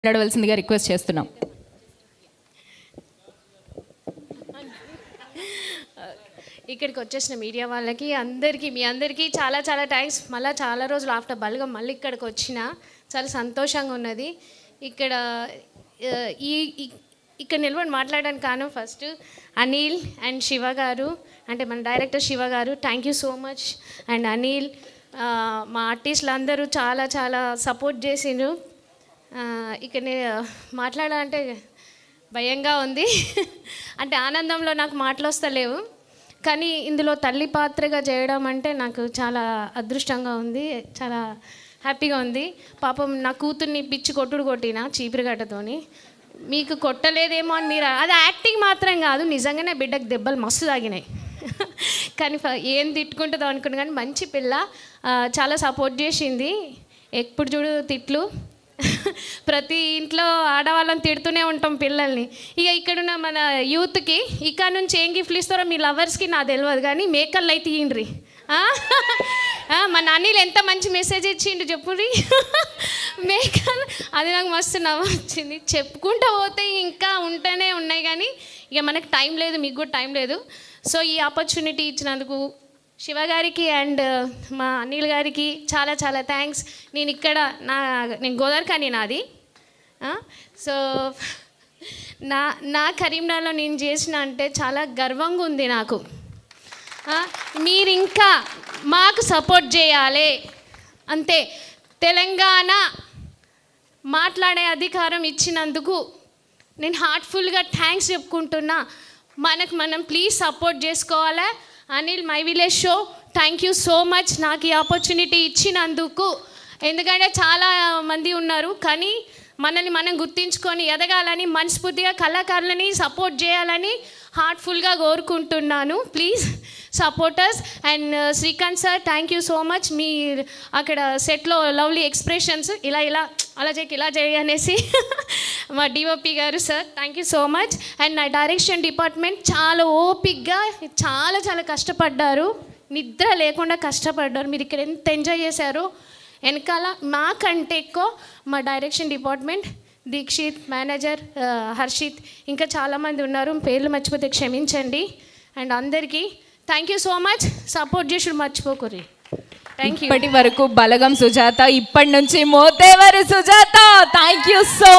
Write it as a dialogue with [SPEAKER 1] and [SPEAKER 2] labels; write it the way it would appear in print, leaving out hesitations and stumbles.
[SPEAKER 1] మాట్లాడవలసిందిగా రిక్వెస్ట్ చేస్తున్నాం.
[SPEAKER 2] ఇక్కడికి వచ్చేసిన మీడియా వాళ్ళకి మీ అందరికీ చాలా చాలా థ్యాంక్స్. మళ్ళీ చాలా రోజులు ఆఫ్టర్ బల్గం మళ్ళీ ఇక్కడికి వచ్చిన చాలా సంతోషంగా ఉన్నది. ఇక్కడ ఇక్కడ నిలబడి మాట్లాడడానికి కాను ఫస్ట్ అనిల్ అండ్ శివ గారు, అంటే మన డైరెక్టర్ శివ గారు, thank you so much. And Anil, మా ఆర్టిస్టులు అందరూ చాలా చాలా సపోర్ట్ చేసిండ్రు. ఇక్కడ మాట్లాడాలంటే భయంగా ఉంది. అంటే ఆనందంలో నాకు మాటలు వస్తలేవు, కానీ ఇందులో తల్లి పాత్రగా చేయడం అంటే నాకు చాలా అదృష్టంగా ఉంది, చాలా హ్యాపీగా ఉంది. పాపం నా కూతుర్ని పిచ్చి కొట్టిన చీపురుగడ్డతోని. మీకు కొట్టలేదేమో అని మీరు, అది యాక్టింగ్ మాత్రం కాదు, నిజంగానే బిడ్డకు దెబ్బలు మస్తు తాగినాయి. కానీ ఏం తిట్టుకుంటుందో అనుకున్నా, కానీ మంచి పిల్ల, చాలా సపోర్ట్ చేసింది. ఎప్పుడు చూడు తిట్లు, ప్రతి ఇంట్లో ఆడవాళ్ళని తిడుతూనే ఉంటాం పిల్లల్ని. ఇక ఇక్కడున్న మన యూత్కి ఇక్కడ నుంచి ఏం గిఫ్ట్లు ఇస్తారో మీ లవర్స్కి నాకు తెలియదు, కానీ మేకళ్ళు అయితే ఇయ్యండ్రి. మన అనిల్ ఎంత మంచి మెసేజ్ ఇచ్చిండు చెప్పుర్రి. మేకలు, అది నాకు మస్తు నవ్వు వచ్చింది. చెప్పుకుంటూ పోతే ఇంకా ఉంటూనే ఉన్నాయి, కానీ ఇక మనకు టైం లేదు, మీకు కూడా టైం లేదు. సో ఈ ఆపర్చునిటీ ఇచ్చినందుకు శివ గారికి అండ్ మా అనిల్ గారికి చాలా చాలా థ్యాంక్స్. నేను గోదావరిఖని నాది. సో నా కరీంనగర్లో నేను చేసిన అంటే చాలా గర్వంగా ఉంది నాకు. మీరు ఇంకా మాకు సపోర్ట్ చేయాలి అంతే. తెలంగాణ మాట్లాడే అధికారం ఇచ్చినందుకు నేను హార్ట్ఫుల్గా థ్యాంక్స్ చెప్పుకుంటున్నా. మనం ప్లీజ్ సపోర్ట్ చేసుకోవాలి. Anil, my village show, thank you so much నాకు ఈ ఆపర్చునిటీ ఇచ్చినందుకు. ఎందుకంటే చాలా మంది ఉన్నారు, కానీ మనల్ని మనం గుర్తించుకొని ఎదగాలని, మనస్ఫూర్తిగా కళాకారులని సపోర్ట్ చేయాలని హార్ట్ఫుల్గా కోరుకుంటున్నాను. Please supporters. And Srikanth sir, thank you so much. మీ అక్కడ సెట్లో లవ్లీ ఎక్స్ప్రెషన్స్, అలా చేయకి ఇలా చేయి అనేసి మా డిఓపి గారు sir, thank you so much. And నా డైరెక్షన్ డిపార్ట్మెంట్ చాలా ఓపిక్గా చాలా చాలా కష్టపడ్డారు, నిద్ర లేకుండా కష్టపడ్డారు. మీరు ఇక్కడ ఎంత ఎంజాయ్ చేశారో వెనకాల మాకంటే ఎక్కువ మా direction department, Dikshit, manager Harshit, ఇంకా చాలామంది ఉన్నారు, పేర్లు మర్చిపోతే క్షమించండి. అండ్ అందరికీ thank you so much. Support చేసుడు మర్చిపోకుర్రి. Thank you.
[SPEAKER 1] ఇప్పటి వరకు బలగం సుజాత, ఇప్పటి నుంచి Motevari Sujatha. Thank you so